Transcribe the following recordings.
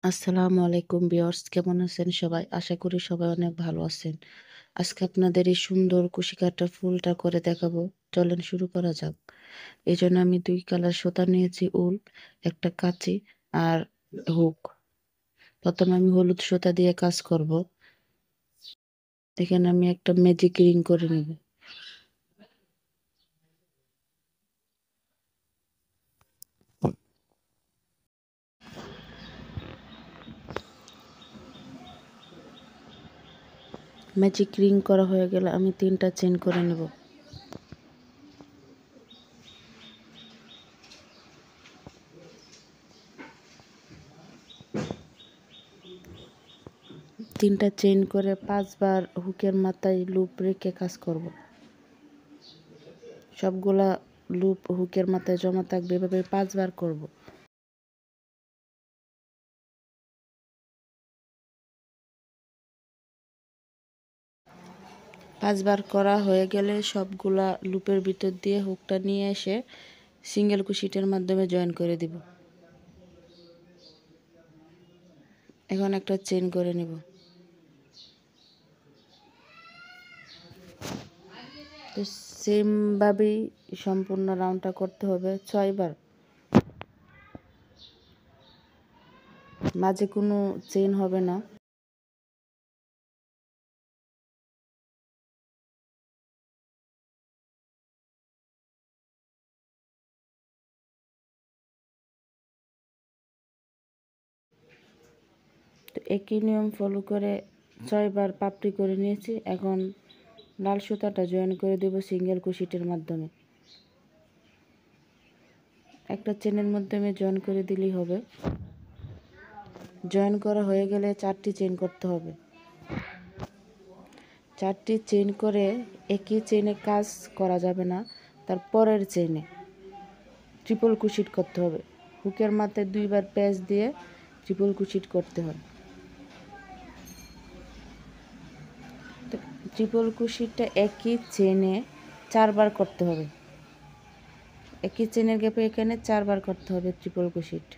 আসসালামু আলাইকুম ভিউয়ার্স, কেমন আছেন সবাই? আশা করি সবাই অনেক ভালো আছেন। আজকে আপনাদের এই সুন্দর কুশি কাটা ফুলটা করে দেখাবো। চলেন শুরু করা যাক। এজন্য আমি 2 কালার সুতা নিয়েছি, উল, একটা কাঁচি আর হুক। প্রথমে আমি হলুদ সুতা দিয়ে কাজ করব। এখানে আমি একটা ম্যাজিক রিং করে নেব। ম্যাজিক রিং করা হয়ে গেলে আমি 3টা চেইন করে নেব। 3টা চেইন করে 5 বার হুকের মাথায় লুপ রেখে কাজ করব। সবগুলা লুপ হুকের মাথায় জমা থাকবে, এভাবে 5 বার করব। 5 বার করা হয়ে গেলে সবগুলা লুপের ভিতর দিয়ে হুকটা নিয়ে এসে সিঙ্গেল কুশিটের মাধ্যমে জয়েন করে দিব। এখন একটা চেইন করে নিব। তো সেমভাবেই সম্পূর্ণ রাউন্ডটা করতে হবে 6 বার। মাঝে কোনো চেইন হবে না। তো একই নিয়ম ফলো করে 6 বার পাপড়ি করে নিয়েছি। এখন লাল সুতাটা জয়েন করে দেব সিঙ্গেল কুশিটের মাধ্যমে। একটা চেনের মাধ্যমে জয়েন করে দিলেই হবে। জয়েন করা হয়ে গেলে 4টি চেইন করতে হবে। 4টি চেইন করে একই চেইনে কাজ করা যাবে না, তার পরের চেইনে ট্রিপল কুশিট করতে হবে। হুকের মাথায় 2 বার প্যাচ দিয়ে ট্রিপল কুশিট করতে হয়। তো ট্রিপল কুশিটটা একই চেইনে 4 বার করতে হবে। একই চেইনের গ্যাপে এখানে 4 বার করতে হবে ট্রিপল কুশিট।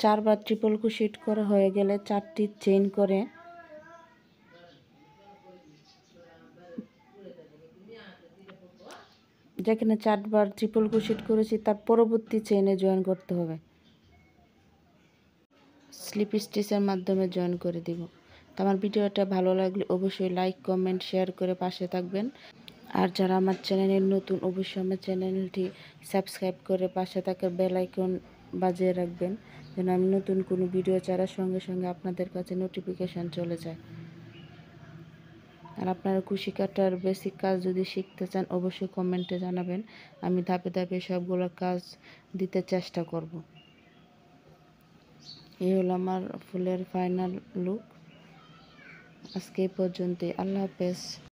চারবার ট্রিপল কুশিট করা হয়ে গেলে 4টি চেইন করে যেখানে 4 বার ট্রিপল কুশিট করেছি তার পরবর্তী চেইনে জয়েন করতে হবে। স্লিপ স্টিচের মাধ্যমে জয়েন করে দিব। তো আমার ভিডিওটা ভালো লাগলে অবশ্যই লাইক, কমেন্ট, শেয়ার করে পাশে থাকবেন। আর যারা আমার চ্যানেলের নতুন অবশ্যই আমার চ্যানেলটি সাবস্ক্রাইব করে পাশে থাকা বেল আইকন বাজিয়ে রাখবেন, যেন আমি নতুন কোনো ভিডিও ছাড়ার সঙ্গে সঙ্গে আপনাদের কাছে নোটিফিকেশান চলে যায়। আর আপনারা কুশি কাটার বেসিক কাজ যদি শিখতে চান অবশ্যই কমেন্টে জানাবেন। আমি ধাপে ধাপে সবগুলো কাজ দিতে চেষ্টা করব। এই হলো আমার ফুলের ফাইনাল লুক। আজকে এই পর্যন্তই। আল্লাহ হাফেজ।